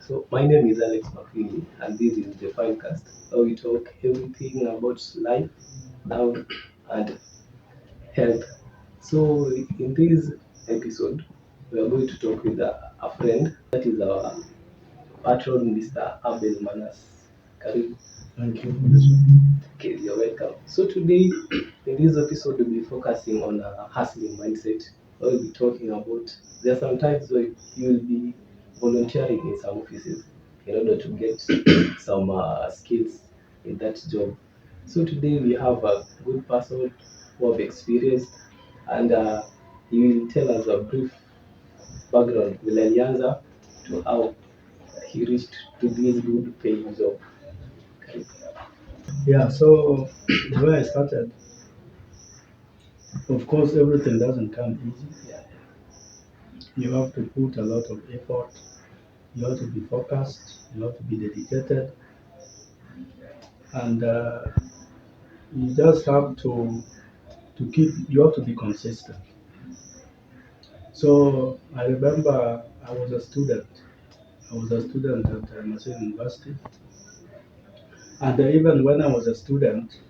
So my name is Alex McFeely, and this is the Finecast, where we talk everything about life, love, and health. So in this episode, we are going to talk with a friend that is our patron, Mr. Abel Manas. Karibu. Thank you for this one. Okay, you're welcome. So today, in this episode, we'll be focusing on a hustling mindset. We'll be talking about there are some times where you will be volunteering in some offices in order to get some skills in that job. So today we have a good person who have experienced, and he will tell us a brief background. Will alianza to how he reached to this good paying job. Yeah, so the way I started, of course, everything doesn't come easy. Yeah. You have to put a lot of effort. You have to be focused. You have to be dedicated, and you just have to keep. You have to be consistent. So I remember I was a student. I was a student at Massachusetts University, and even when I was a student,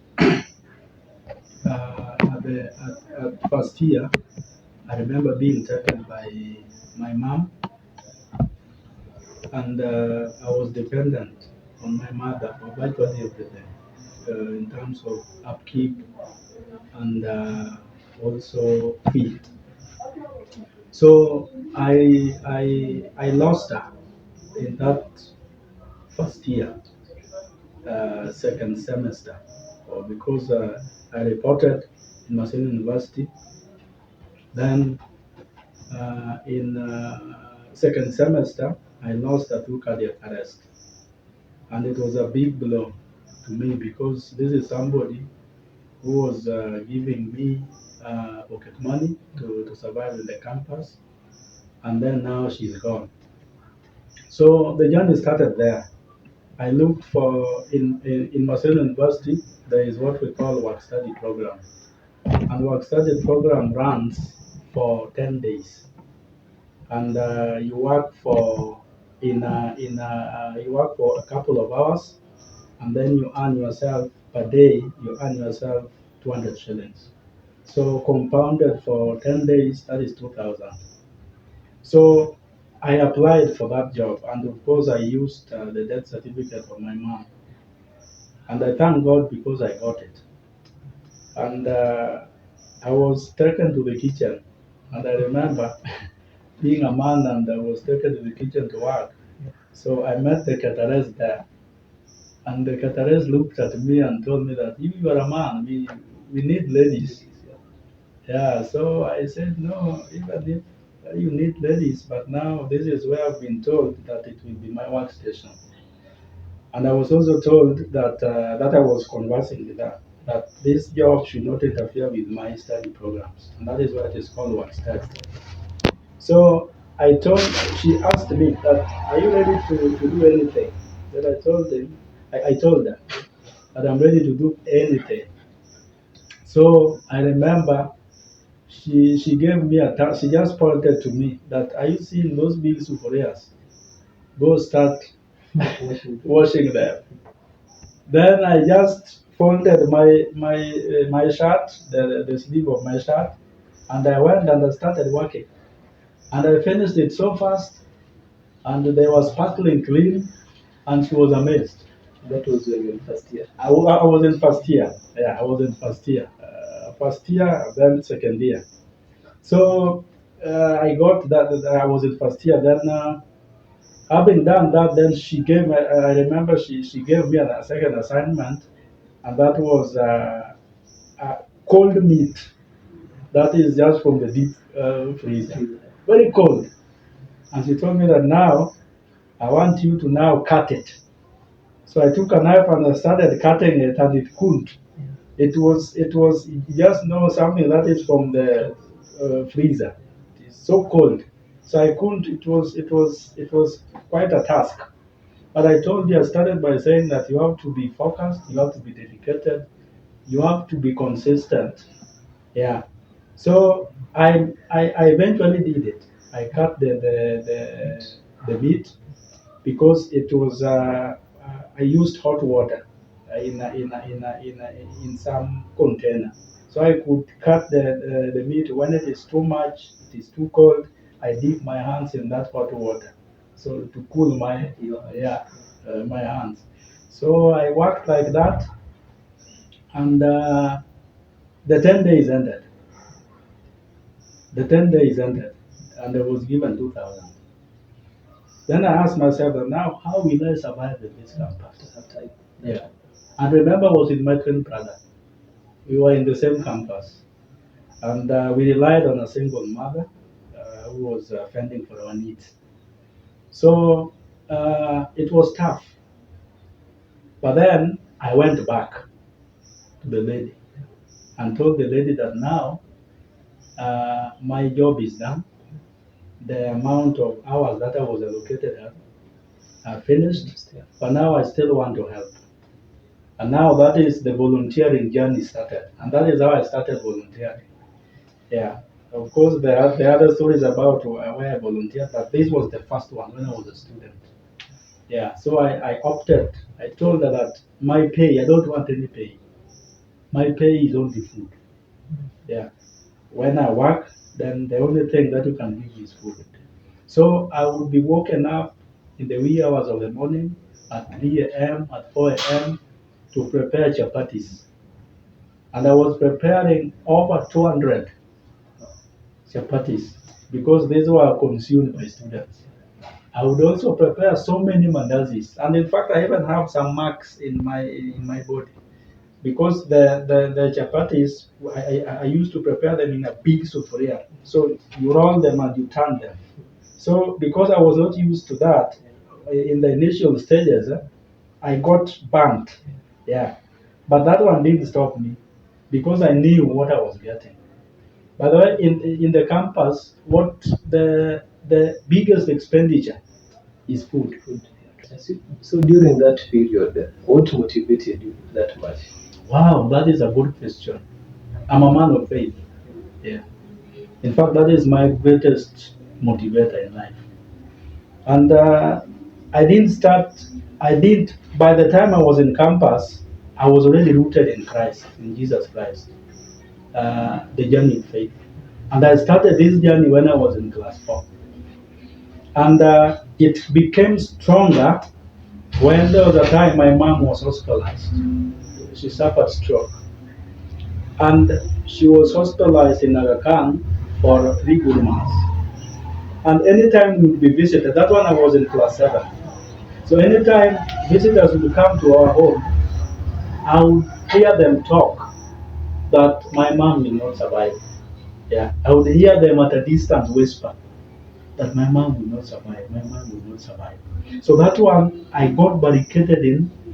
at first year, I remember being taken by my mom, and I was dependent on my mother for virtually everything in terms of upkeep and also feed. So I lost her in that first year, second semester, because I reported in Marcel University. Then in second semester, I lost her through cardiac arrest. And it was a big blow to me because this is somebody who was giving me pocket money to survive in the campus, and then now she's gone. So the journey started there. I looked for in Marcel University. There is what we call work study program, and work study program runs for 10 days, and you work for you work for a couple of hours, and then you earn yourself per day, you earn yourself 200 shillings. So compounded for 10 days, that is 2,000. So I applied for that job, and of course, I used the death certificate of my mom. And I thank God because I got it. And I was taken to the kitchen, and I remember being a man, and I was taken to the kitchen to work. So I met the caterers there. And the caterers looked at me and told me that if you are a man, we need ladies. Yeah, so I said, no, even if you need ladies, but now this is where I've been told that it will be my workstation. And I was also told that I was conversing with her, that this job should not interfere with my study programs. And that is why it is called work study. So she asked me that, are you ready to do anything? Then I told her that I'm ready to do anything. So I remember she gave me a task. She just pointed to me that, are you seeing those big superiors? Go start washing them. Then I just folded my shirt, the sleeve of my shirt, and I went and I started working. And I finished it so fast, and they were sparkling clean, and she was amazed. That was when you were in first year. I was in first year. Yeah, I was in first year, then second year. So I got that I was in first year. Then having done that, then she gave me. I remember she gave me a second assignment, and that was cold meat. That is just from the deep freezer, very cold. And she told me that now I want you to now cut it. So I took a knife and I started cutting it, and it couldn't. It was just something that is from the freezer. It's so cold, so I couldn't. It was quite a task. But I told you, I started by saying that you have to be focused, you have to be dedicated, you have to be consistent. Yeah. So I eventually did it. I cut the meat, because it was I used hot water in some container, so I could cut the meat when it is too much, it is too cold. I dip my hands in that hot water, so to cool my my hands. So I worked like that, and the 10 days ended. The 10 days ended, and I was given 2,000. Then I asked myself, now how will I survive in this campus? Yeah. And remember, I was with my twin brother. We were in the same campus. And we relied on a single mother who was fending for our needs. So it was tough. But then I went back to the lady and told the lady that now my job is done. The amount of hours that I was allocated are finished, but now I still want to help. And now that is the volunteering journey started. And that is how I started volunteering. Yeah. Of course, there are the other stories about where I volunteered, but this was the first one when I was a student. Yeah. So I opted, I told her that my pay, I don't want any pay. My pay is only food. Yeah. When I work, then the only thing that you can give is food. So I would be woken up in the wee hours of the morning at 3 a.m., at 4 a.m. to prepare chapatis. And I was preparing over 200 chapatis because these were consumed by students. I would also prepare so many mandazis, and in fact, I even have some marks in my body because the chapatis I used to prepare them in a big sufuria. So you roll them and you turn them. So because I was not used to that in the initial stages, I got burnt. Yeah, but that one didn't stop me because I knew what I was getting. By the way, in the campus, what the biggest expenditure is food. So during that period, what motivated you that much? Wow, that is a good question. I'm a man of faith. Yeah. In fact, that is my greatest motivator in life. And I didn't start. I didn't. By the time I was in campus, I was already rooted in Christ, in Jesus Christ. The journey of faith. And I started this journey when I was in class 4. And it became stronger when there was a time my mom was hospitalized. She suffered stroke. And she was hospitalized in Aga Khan for 3 good months. And anytime we would be visited, that one I was in class 7. So anytime visitors would come to our home, I would hear them talk that my mom will not survive. Yeah, I would hear them at a distance whisper that my mom will not survive, my mom will not survive. So that one I got barricaded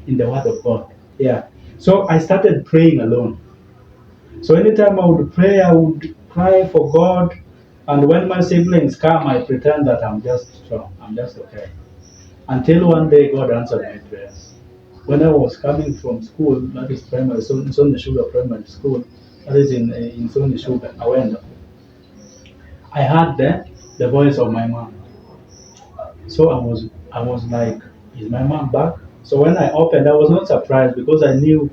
in the word of God. Yeah. So I started praying alone. So anytime I would pray, I would cry for God. And when my siblings come, I pretend that I'm just strong. I'm just okay. Until one day God answered my prayers. When I was coming from school, that is primary, so Sony Sugar Primary School, that is in Sony Sugar, Awendo, I heard the voice of my mom. So I was like, is my mom back? So when I opened, I was not surprised because I knew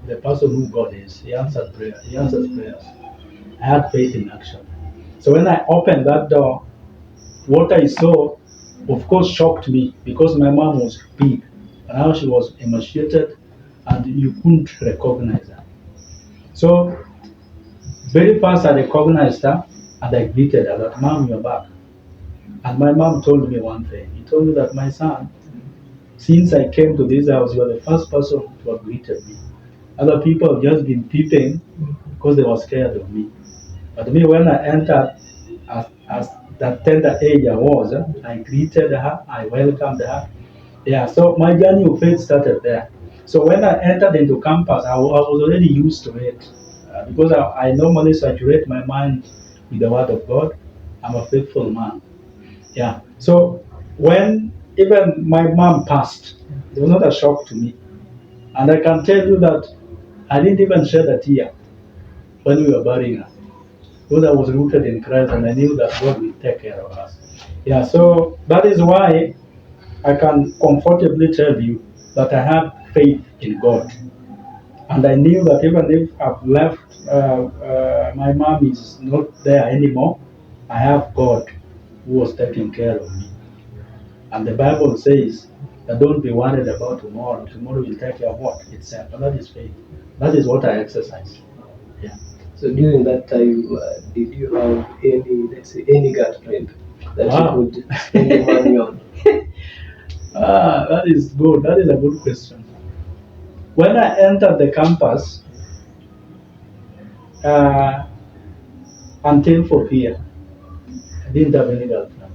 the person who God is. He answered prayer. He answers prayers. I had faith in action. So when I opened that door, what I saw, of course, shocked me because my mom was big. And now she was emaciated, and you couldn't recognize her. So very fast, I recognized her, and I greeted her that, "Mom, you're back." And my mom told me one thing. He told me that, "My son, since I came to this house, you are the first person to have greeted me. Other people have just been peeping because they were scared of me. But me, when I entered, as that tender age I was, I greeted her, I welcomed her. Yeah, so my journey of faith started there. So when I entered into campus, I was already used to it because I normally saturate my mind with the Word of God. I'm a faithful man. Yeah. So when even my mom passed, it was not a shock to me. And I can tell you that I didn't even shed a tear when we were burying her. Because I was rooted in Christ and I knew that God will take care of us. Yeah, so that is why I can comfortably tell you that I have faith in God. And I knew that even if I've left, my mom is not there anymore, I have God who was taking care of me. And the Bible says that don't be worried about tomorrow. Tomorrow will take care of what? Itself. And that is faith. That is what I exercise. Yeah. So during that time, did you have any, let's say, any girlfriend that Wow. you could spend the money on? That is good. That is a good question. When I entered the campus, uh, until 4th year, I didn't have any girlfriend.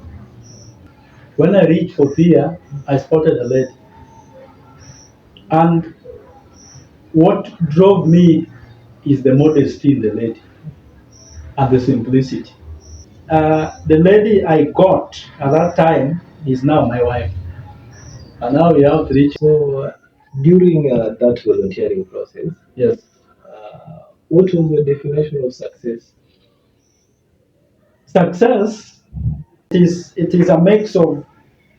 When I reached 4th year, I spotted a lady. And what drove me is the modesty in the lady and the simplicity. The lady I got at that time is now my wife. And now we have to reach. So during that volunteering process, Yes. what was your definition of success? Success it is a mix of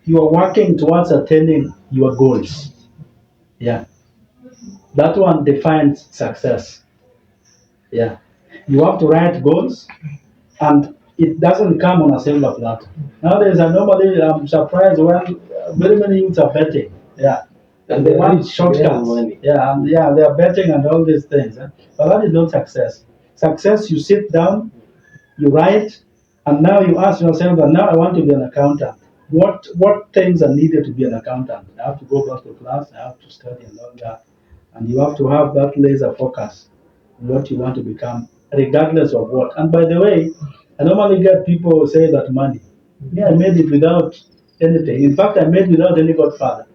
you are working towards attaining your goals. Yeah. That one defines success. Yeah. You have to write goals and it doesn't come on a silver platter. Nowadays, I normally I'm surprised when very many youths are betting. Yeah, and they want shortcuts. Yeah, and yeah, they are betting and all these things. But that is not success. Success, you sit down, you write, and now you ask yourself that now I want to be an accountant. What things are needed to be an accountant? I have to go back to class. I have to study and all that, and you have to have that laser focus on what you want to become, regardless of what. And by the way, I normally get people who say that money. Yeah, I made it without anything. In fact, I made without any godfather.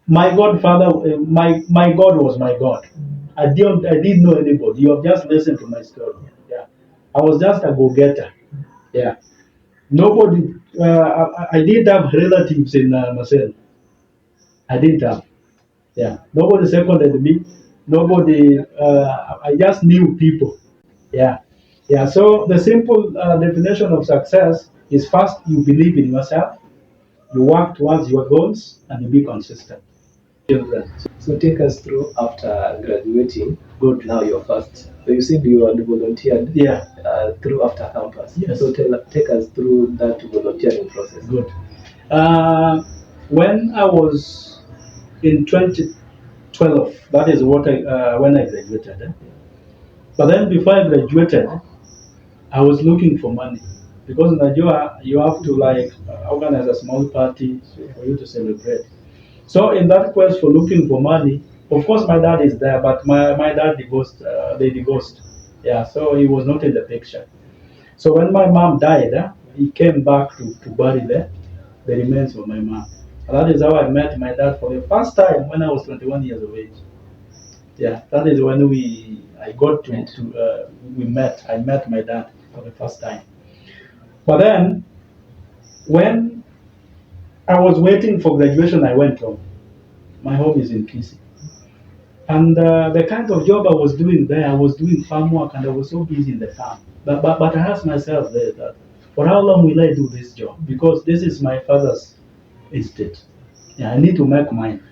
My godfather, my God was my God. I didn't know anybody. You have just listened to my story. Yeah, I was just a go-getter. Yeah, nobody. I didn't have relatives in Marcel. I didn't have. Yeah, nobody seconded me. Nobody. I just knew people. Yeah, yeah. So the simple definition of success is first you believe in yourself, you work towards your goals, and you be consistent. Children. So take us through after graduating. Good. Now you're first. So you said you had volunteered. Yeah. Through after campus. Yes. So take us through that volunteering process. Good. When I was in 2012, that is what when I graduated. But then before I graduated, I was looking for money because in Nigeria you have to like organize a small party for you to celebrate. So in that quest for looking for money, of course my dad is there, but my dad divorced. They divorced. Yeah, so he was not in the picture. So when my mom died, he came back to bury the remains of my mom. And that is how I met my dad for the first time when I was 21 years of age. Yeah, that is when I got to we met. I met my dad for the first time. But then when I was waiting for graduation, I went home. My home is in Kisi. And the kind of job I was doing there, I was doing farm work and I was so busy in the farm. But I asked myself there that for how long will I do this job? Because this is my father's estate. Yeah, I need to make mine.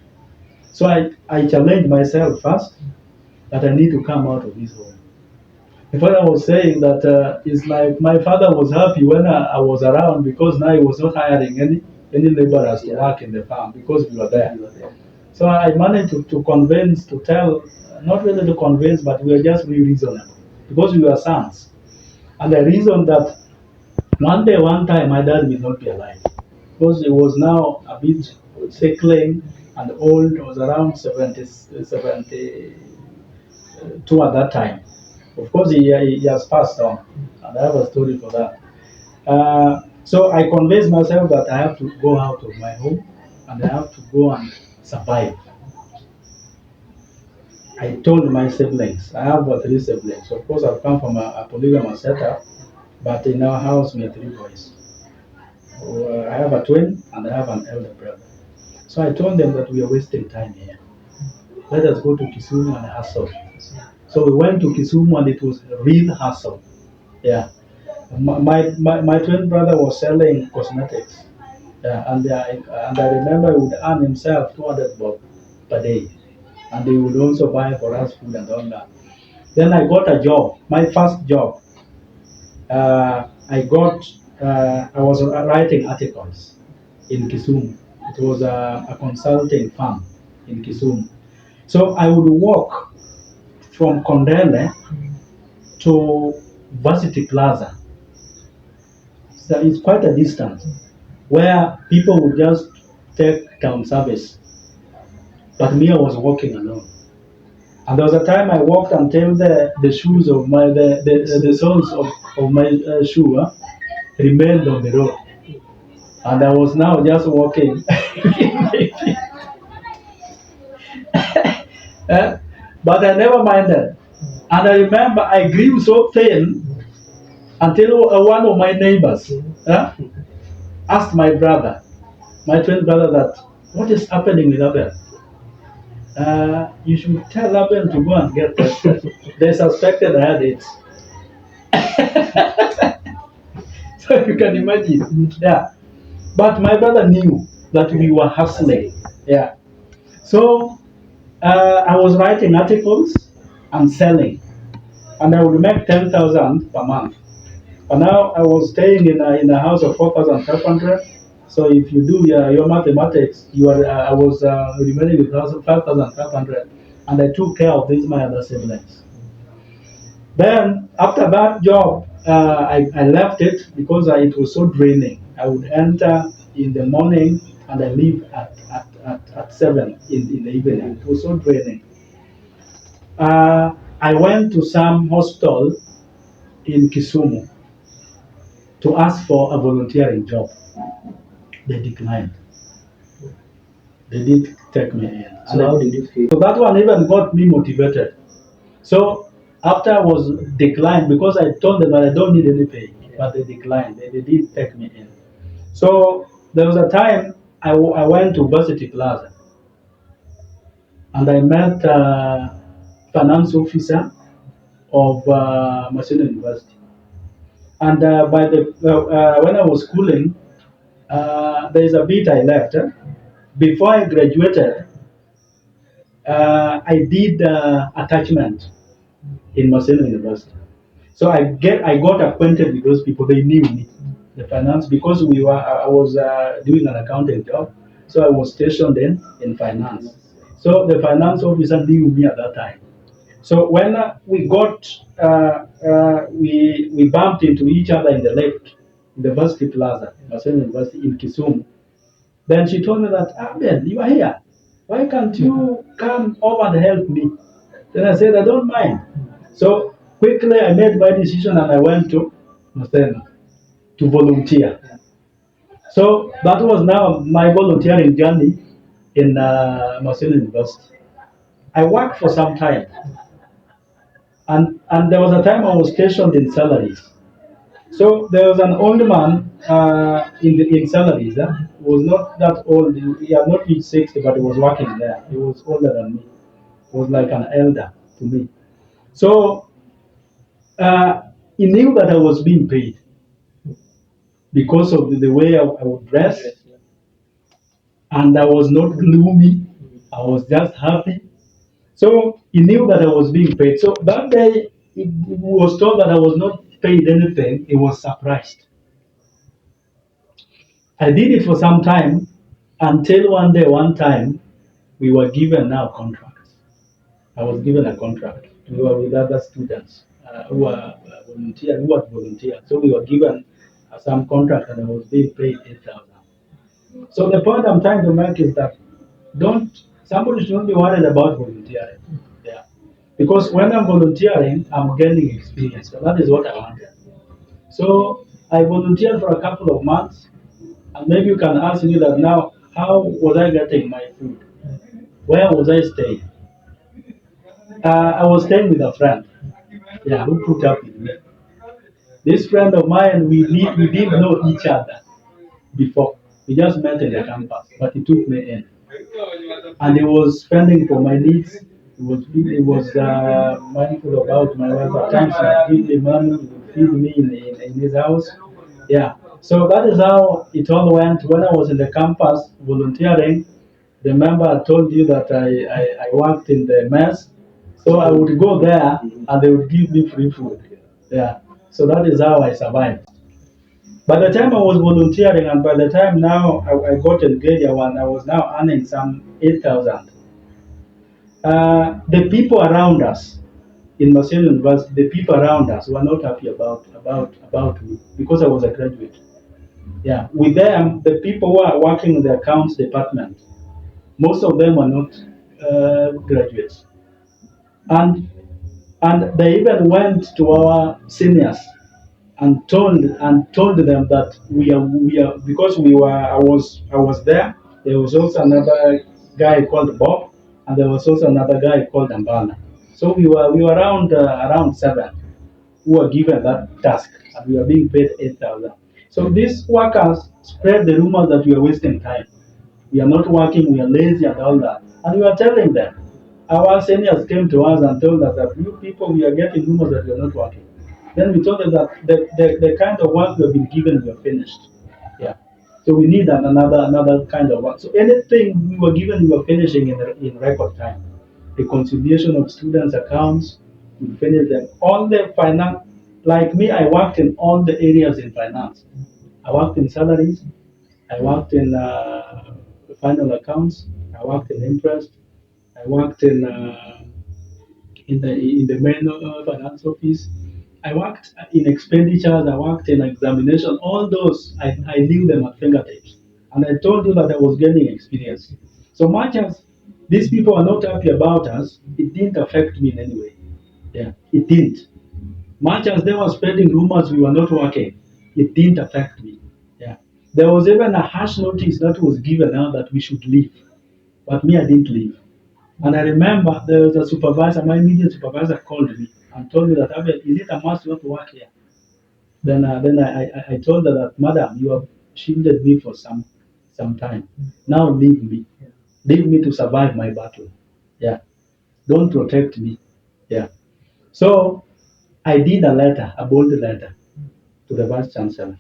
So I challenged myself first that I need to come out of this home. In fact, I was saying that it's like my father was happy when I was around because now he was not hiring any laborers to work in the farm because we were there. So I managed to convince, to tell, not really to convince, but we were just really reasonable because we were sons. And the reason that one day, one time, my dad will not be alive because he was now a bit sickling and old, was around 72 at that time. Of course, he has passed on, and I have a story for that. So I convinced myself that I have to go out of my home and I have to go and survive. I told my siblings, I have 3 siblings. Of course, I've come from a polygamous setup, but in our house, we are 3 boys. So, I have a twin and I have an elder brother. So I told them that we are wasting time here. Let us go to Kisumu and hustle. So we went to Kisumu and it was a real hustle. Yeah. My twin brother was selling cosmetics. Yeah, and I remember he would earn himself 200 bob per day, and he would also buy for us food and all that. Then I got a job, my first job. I was writing articles in Kisumu. It was a consulting firm in Kisumu. So I would walk from Kondele to Varsity Plaza. So it's quite a distance where people would just take town service. But me, I was walking alone. And there was a time I walked until the shoes of my the soles of my shoe remained on the road. And I was now just walking. Eh, but I never minded. And I remember I grew so thin until one of my neighbors asked my brother, my twin brother, that what is happening with Abel? You should tell Abel to go and get tested. They suspected I had it. So you can imagine. Yeah. But my brother knew that we were hustling. Yeah. So I was writing articles and selling, and I would make 10,000 per month. And now I was staying in a house of 4,500. So if you do your mathematics, you are I was remaining with 5,500, and I took care of these my other siblings. Then after that job, I left it because it was so draining. I would enter in the morning and I leave at 7 in the evening. It was so draining. I went to some hospital in Kisumu to ask for a volunteering job. They declined. They didn't take me in. So how did you feel? So that one even got me motivated. So after I was declined, because I told them that I don't need any pay, but they declined. They didn't take me in. So there was a time I went to Varsity Plaza and I met finance officer of Maseno University. And when I was schooling, there is a bit I left. Before I graduated, I did attachment in Maseno University. So I got acquainted with those people. They knew me, the finance, because I was doing an accounting job. So I was stationed in finance. So the finance officer knew me at that time. So when we bumped into each other in the lift, in the Varsity Plaza, Maseno University in Kisumu. Then she told me that, Ben, you are here. Why can't you come over and help me? Then I said, I don't mind. So quickly I made my decision and I went to Maseno to volunteer. So that was now my volunteering journey in Maseno University. I worked for some time, and there was a time I was stationed in salaries. So there was an old man in salaries. He was not that old. He had not reached 60, but he was working there. He was older than me. He was like an elder to me. So uh, he knew that I was being paid because of the way I would dress, and I was not gloomy. I was just happy. So he knew that I was being paid. So that day he was told that I was not paid anything. He was surprised. I did it for some time until one day, one time, we were given now contracts. I was given a contract. We were with other students who had volunteered. So we were given some contract and I was being paid 8,000. So the point I'm trying to make is that don't somebody should not be worried about volunteering. Yeah. Because when I'm volunteering, I'm gaining experience. So that is what I wanted. So I volunteered for a couple of months, and maybe you can ask me that now, how was I getting my food? Where was I staying? I was staying with a friend, yeah, who put up with me. This friend of mine, we didn't know each other before. We just met in the campus, but he took me in, and he was spending for my needs. He was mindful about my life. At times, he would give me money, he would feed me in his house. Yeah. So that is how it all went when I was in the campus volunteering. Remember, I told you that I worked in the mess. So I would go there and they would give me free food. Yeah. So that is how I survived. By the time I was volunteering and by the time now I got engaged, I was now earning some 8,000. The people around us in Marcel University, the people around us were not happy about me because I was a graduate. Yeah, with them, the people who are working in the accounts department, most of them were not graduates, and they even went to our seniors and told them that we are because I was there. There was also another guy called Bob, and there was also another guy called Ambana. So we were around seven who were given that task, and we were being paid 8,000. So these workers spread the rumors that we are wasting time. We are not working, we are lazy and all that. And we are telling them. Our seniors came to us and told us that you people, we are getting rumors that you are not working. Then we told them that the kind of work we have been given, we are finished. Yeah. So we need another kind of work. So anything we were given, we were finishing in record time. Reconciliation of students' accounts, we finish them. All the finance, like me, I worked in all the areas in finance. I worked in salaries, I worked in final accounts. I worked in interest. I worked in the main finance office. I worked in expenditures. I worked in examination. All those I knew them at fingertips, and I told you that I was gaining experience. So much as these people are not happy about us, it didn't affect me in any way. Yeah, it didn't. Much as they were spreading rumors we were not working, it didn't affect me. Yeah. There was even a harsh notice that was given out that we should leave. But me, I didn't leave. And I remember there was a supervisor, my immediate supervisor called me and told me that, Abel, is it a must not to work here? Then I told her that, Madam, you have shielded me for some time. Now leave me. Leave me to survive my battle. Yeah. Don't protect me. Yeah. So I did a letter, a bold letter to the Vice Chancellor.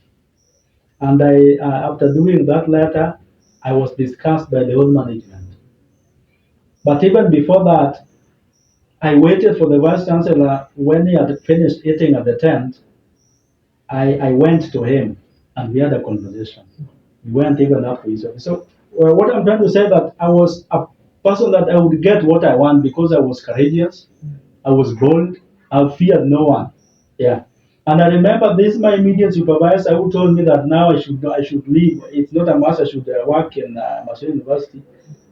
And after doing that letter, I was discussed by the whole management. But even before that, I waited for the Vice Chancellor when he had finished eating at the tent. I went to him and we had a conversation. We weren't even up to each other. So, what I'm trying to say that I was a person that I would get what I want because I was courageous, I was bold, I feared no one. Yeah. And I remember this my immediate supervisor who told me that now I should leave. It's not a must. I should work in Masai University.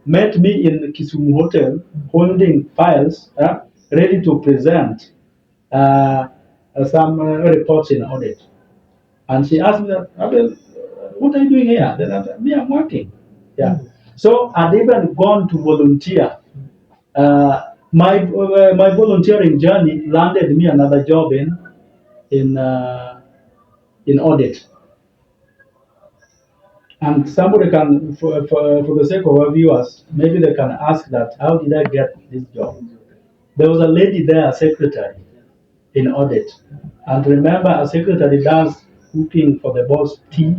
Met me in the Kisumu Hotel, holding files ready to present uh, some reports in audit. And she asked me that, Abel, what are you doing here? Then I said, me, I'm working. Yeah. So I'd even gone to volunteer. My volunteering journey landed me another job in uh, in audit. And somebody can, for the sake of our viewers, maybe they can ask that, how did I get this job? There was a lady there, a secretary in audit. And remember, a secretary does cooking for the boss, tea,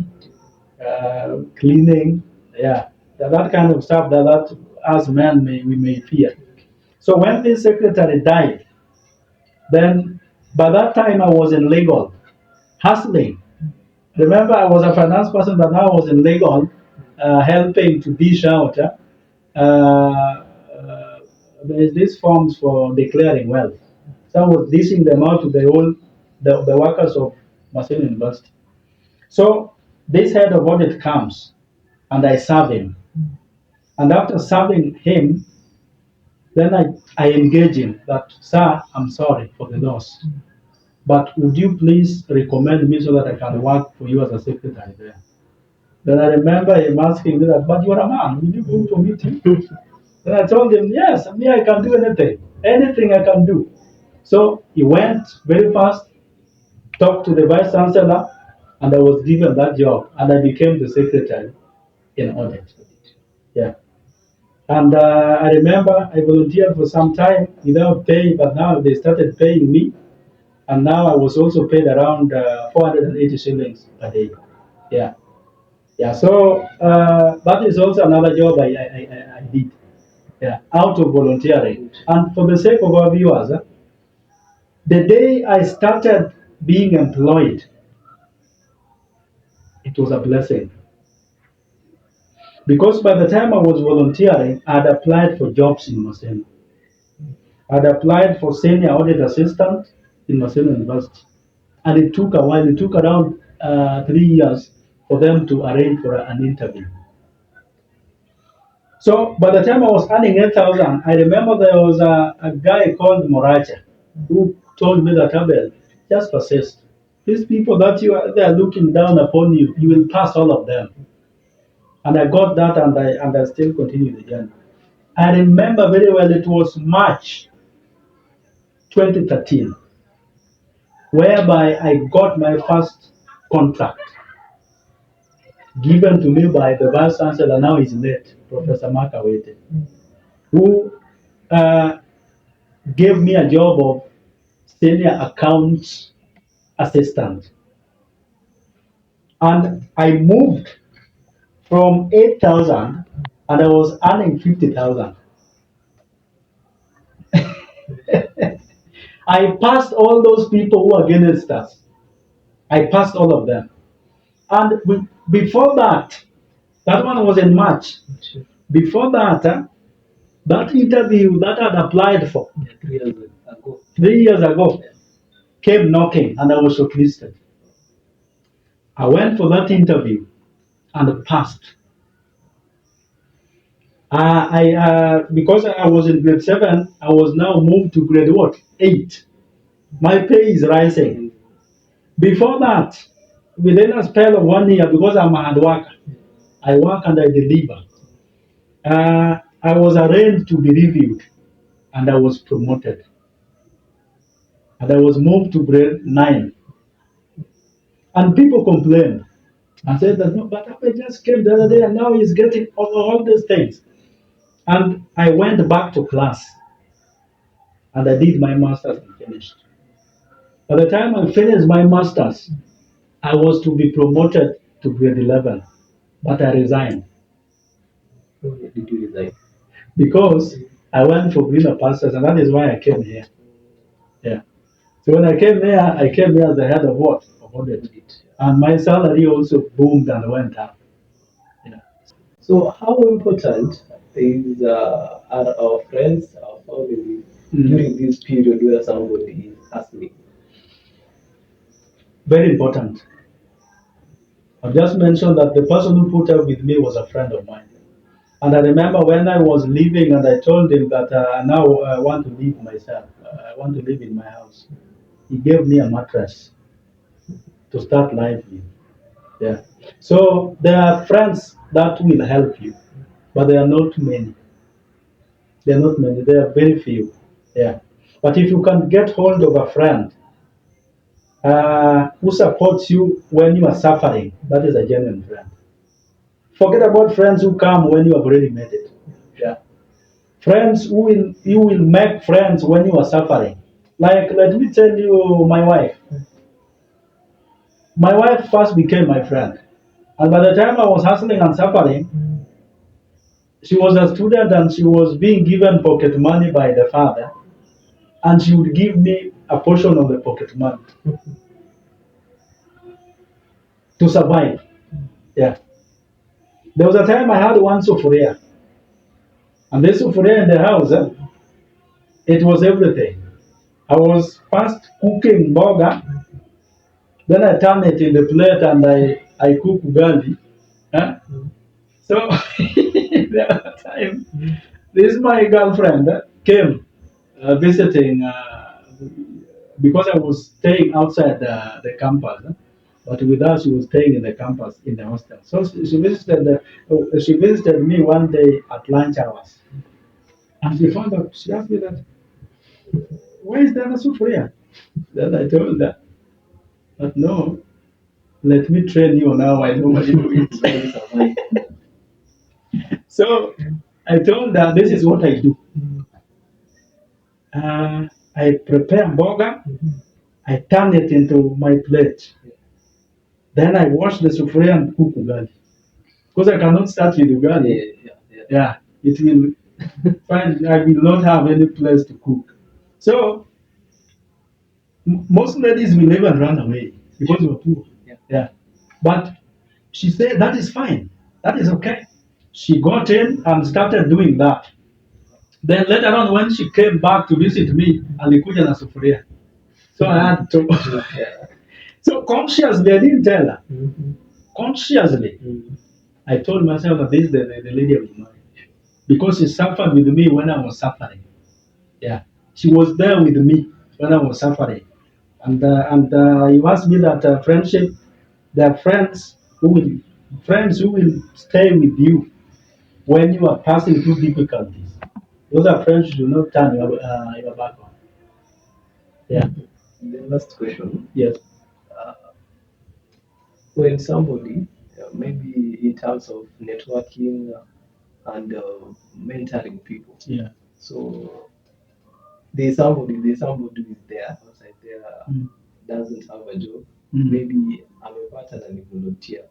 cleaning, yeah, that kind of stuff that as men we may fear. So when this secretary died, then by that time I was in legal, hustling. Remember, I was a finance person, but now I was in legal, helping to dish out. There's these forms for declaring wealth. So I was dishing them out to the workers of Marcel University. So this head of audit comes, and I serve him. And after serving him, then I engage him that, sir, I'm sorry for the loss, but would you please recommend me so that I can work for you as a secretary there? Then I remember him asking me that, but you're a man, will you go to a meeting? Then I told him, yes, me, I can do anything I can do. So he went very fast, talked to the vice chancellor, and I was given that job, and I became the secretary in audit. Yeah. And I remember I volunteered for some time without pay, but now they started paying me. And now I was also paid around 480 shillings a day. Yeah, yeah. So that is also another job I did. Yeah, out of volunteering. And for the sake of our viewers, the day I started being employed, it was a blessing because by the time I was volunteering, I'd applied for jobs in Maseno. I'd applied for senior audit assistant in Maseno University, and it took a while. It took around 3 years for them to arrange for an interview. So by the time I was earning 8,000, I remember there was a guy called Moracha who told me that Abel, just persist. These people that they are looking down upon you, you will pass all of them. And I got that, and I still continue the journey. I remember very well. It was March 2013, whereby I got my first contract given to me by the vice chancellor. Now he's late, Professor Makawete, who uh, gave me a job of senior accounts assistant. And I moved from 8,000 and I was earning 50,000. I passed all those people who were against us. I passed all of them. And before that, that one was in March. Before that, that interview that I had applied for 3 years ago came knocking and I was shortlisted. I went for that interview and passed. Because I was in grade 7, I was now moved to grade what? 8. My pay is rising. Before that, within a spell of 1 year, because I'm a hard worker, I work and I deliver. I was arranged to be reviewed and I was promoted. And I was moved to grade 9. And people complained and said that, no, but I just came the other day and now he's getting all these things. And I went back to class and I did my master's and finished. By the time I finished my master's, I was to be promoted to grade 11, but I resigned. Why did you resign? Because I went for greener pastures, and that is why I came here. Yeah. So when I came here as the head of what? Of audit. And my salary also boomed and went up. Yeah. So how important is are our friends, our family during this period where somebody is hustling? Very important. I've just mentioned that the person who put up with me was a friend of mine. And I remember when I was leaving and I told him that now I want to leave myself. I want to live in my house. He gave me a mattress to start life with. Yeah. So there are friends that will help you, but they are not many. They are not many. They are very few. Yeah. But if you can get hold of a friend who supports you when you are suffering, that is a genuine friend. Forget about friends who come when you have already made it. Yeah. Friends who will you will make friends when you are suffering. Like let me tell you, my wife. My wife first became my friend, and by the time I was hustling and suffering, she was a student and she was being given pocket money by the father, and she would give me a portion of the pocket money to survive. Yeah. There was a time I had one sufuria, and this sufuria in the house, it was everything. I was first cooking burger, then I turn it in the plate and I cook ugali. Huh? So there was a time this my girlfriend came visiting because I was staying outside the campus. But with us, she was staying in the campus in the hostel. So she visited me one day at lunch hours, and she found out. She asked me that, "Why is there a soup for you?" Then I told her, "But no, let me train you now. I know what you do." So I told her, "This is what I do. I prepare burger, I turn it into my plate, Then I wash the sufuria and cook ugali. Because I cannot start with ugali. Yeah, it will find I will not have any place to cook. So most ladies will even run away because you're poor. Yeah. But she said that is fine. That is okay. She got in and started doing that. Then later on, when she came back to visit me, alikuja na sufuria. So I had to. So consciously, I didn't tell her. Consciously, I told myself that this is the lady I will marry. Because she suffered with me when I was suffering. Yeah. She was there with me when I was suffering. And you asked me that friendship, there are friends who will stay with you when you are passing through difficulties. Those are friends you do not turn your back on. Yeah. The last question. Yes. Uh, when somebody, maybe in terms of networking and mentoring people, Yeah. so there's somebody who is there outside there, doesn't have a job, maybe amepata na ni volunteer.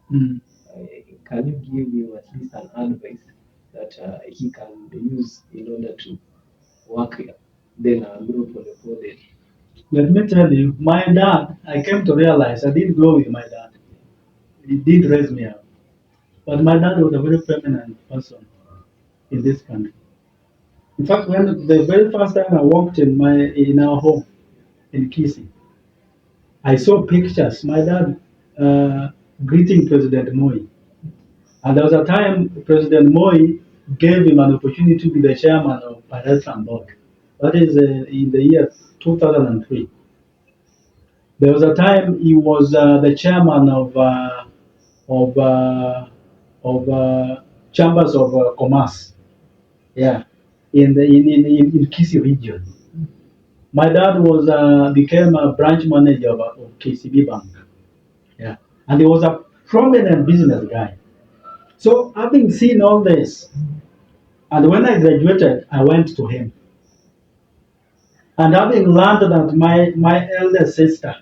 Can you give him at least an advice that he can use in order to work here? Then grow for the project. Let me tell you, my dad, I came to realize I didn't grow with my dad. He did raise me up. But my dad was a very feminine person in this country. In fact, when the very first time I walked in our home in Kisi, I saw pictures. My dad greeting President Moi, and there was a time President Moi gave him an opportunity to be the chairman of Pedestrian Board. That is in the year 2003. There was a time he was the chairman of uh, of chambers of commerce. Yeah, in Kisi region. My dad was became a branch manager of KCB Bank. Yeah, and he was a prominent business guy. So having seen all this, and when I graduated, I went to him, and having learned that my elder sister,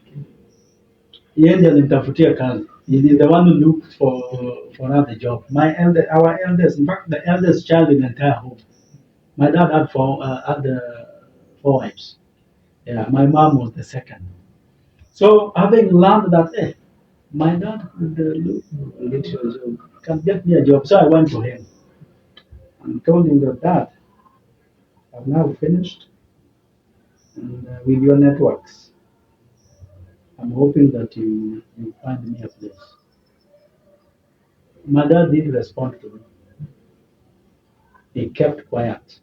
yeye ndiye alimtafutia kazi. He is the one who looked for another job. Our eldest, in fact, the eldest child in the entire home. My dad had four wives. Yeah, my mom was the second. So having learned that, my dad could look, get you a job, can get me a job. So I went to him and told him that, Dad, I've now finished, and with your networks, I'm hoping that you find me a place. My dad didn't respond to me. He kept quiet,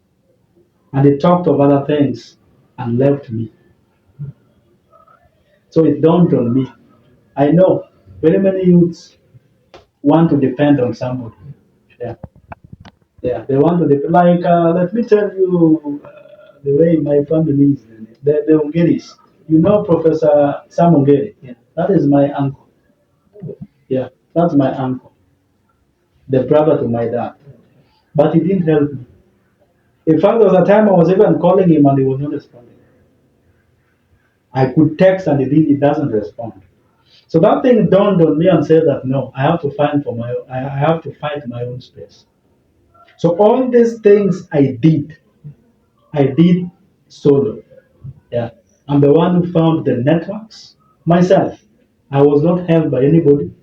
and he talked of other things and left me. So it dawned on me. I know very many youths want to depend on somebody. Yeah. Yeah, they want to like. Let me tell you the way my family is. The Ungeris. You know Professor Sam Ungeri. Yeah. That is my uncle. Yeah, that's my uncle, the brother to my dad. But he didn't help me. In fact, there was a time I was even calling him and he was not responding. I could text and he doesn't respond. So that thing dawned on me and said that no, I have to find for my I have to fight my own space. So all these things I did solo. Yeah. I'm the one who found the networks myself. I was not helped by anybody.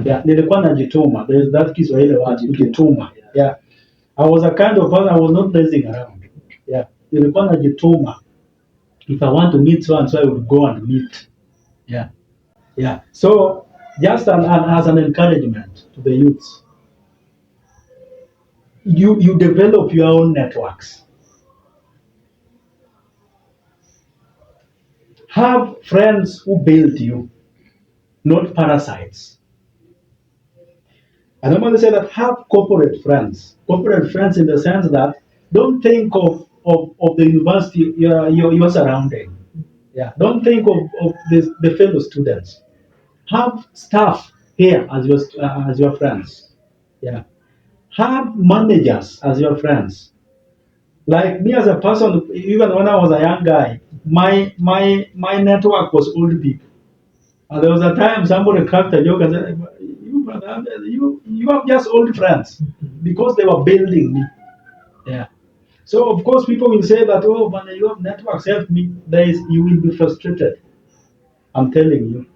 Yeah. Nilikuwa najituma. There's that Kiswahili word, kujituma. Yeah. I was a kind of person, I was not lazing around. Yeah. Nilikuwa najituma. If I want to meet so and so, I would go and meet. Yeah. Yeah. So just as an encouragement to the youths, you develop your own networks. Have friends who build you, not parasites. I normally say that have corporate friends. Corporate friends in the sense that don't think of the university you're surrounding. Yeah. Don't think of the fellow students. Have staff here as your friends. Yeah. Have managers as your friends. Like me as a person, even when I was a young guy, my network was old people. And there was a time somebody cracked a joke and said, "You brother, you have just old friends because they were building me." Yeah. So of course people will say that, oh, but you have networks help me. You will be frustrated. I'm telling you,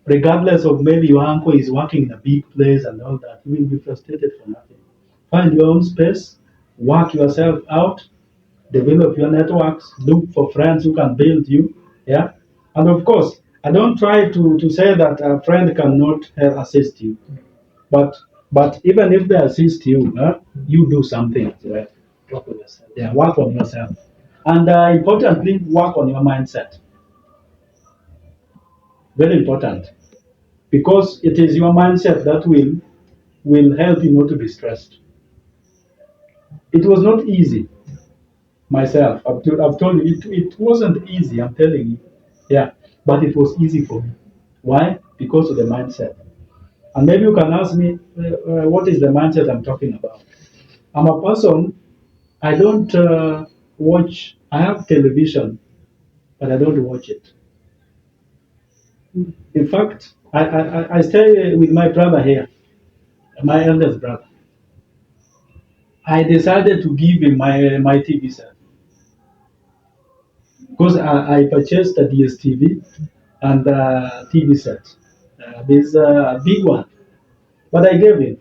regardless of maybe your uncle is working in a big place and all that, you will be frustrated for nothing. Find your own space, work yourself out, develop your networks, look for friends who can build you. Yeah. And of course, I don't try to say that a friend cannot assist you, but even if they assist you, you do something as well. Work on yourself. Yeah, work on yourself. And importantly, work on your mindset. Very important. Because it is your mindset that will help you not to be stressed. It was not easy myself. I've told you it wasn't easy, I'm telling you. Yeah. But it was easy for me. Why? Because of the mindset. And maybe you can ask me, what is the mindset I'm talking about? I'm a person, I don't watch, I have television, but I don't watch it. In fact, I stay with my brother here, my eldest brother. I decided to give him my TV set because I purchased a DSTV and a TV set. There's a big one, but I gave him.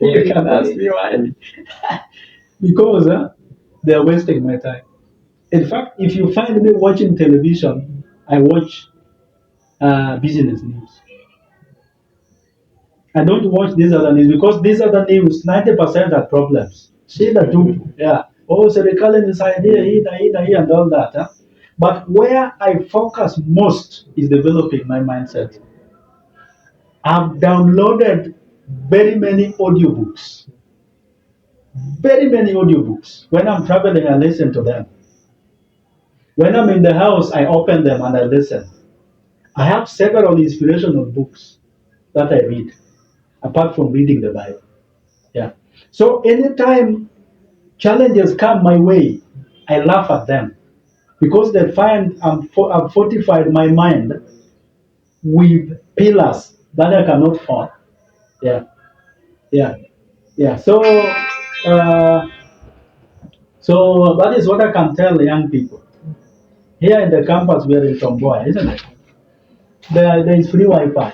You can ask me why. Because they are wasting my time. In fact, if you find me watching television, I watch business news. I don't watch these other news because these other news, 90% are problems. See the two, yeah. Oh, serikali nisaidia hii and all that. But where I focus most is developing my mindset. I've downloaded very many audiobooks. Very many audiobooks. When I'm traveling, I listen to them. When I'm in the house, I open them and I listen. I have several inspirational books that I read, apart from reading the Bible. Yeah. So anytime challenges come my way, I laugh at them because they find I've fortified my mind with pillars that I cannot fall. Yeah, yeah, yeah. Uh, so that is what I can tell the young people. Here in the campus, we are in Tomboya, isn't it? There is free Wi-Fi,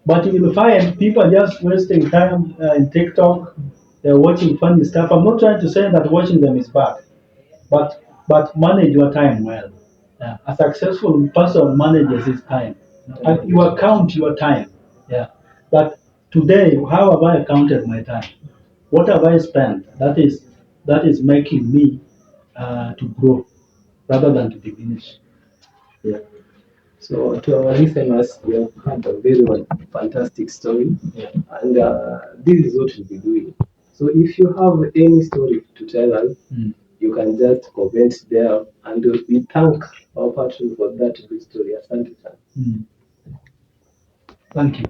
but you will find people just wasting time in TikTok. They're watching funny stuff. I'm not trying to say that watching them is bad, but manage your time well. Yeah. A successful person manages his time. And you account your time. Yeah. But today, how have I accounted my time? What have I spent? That is making me to grow rather than to diminish. Yeah. So to our listeners, we have had a very fantastic story, Yeah. and this is what we'll be doing. So if you have any story to tell us, Mm. you can just comment there, and we thank our patron for that good story. Asante sana. Mm. Thank you.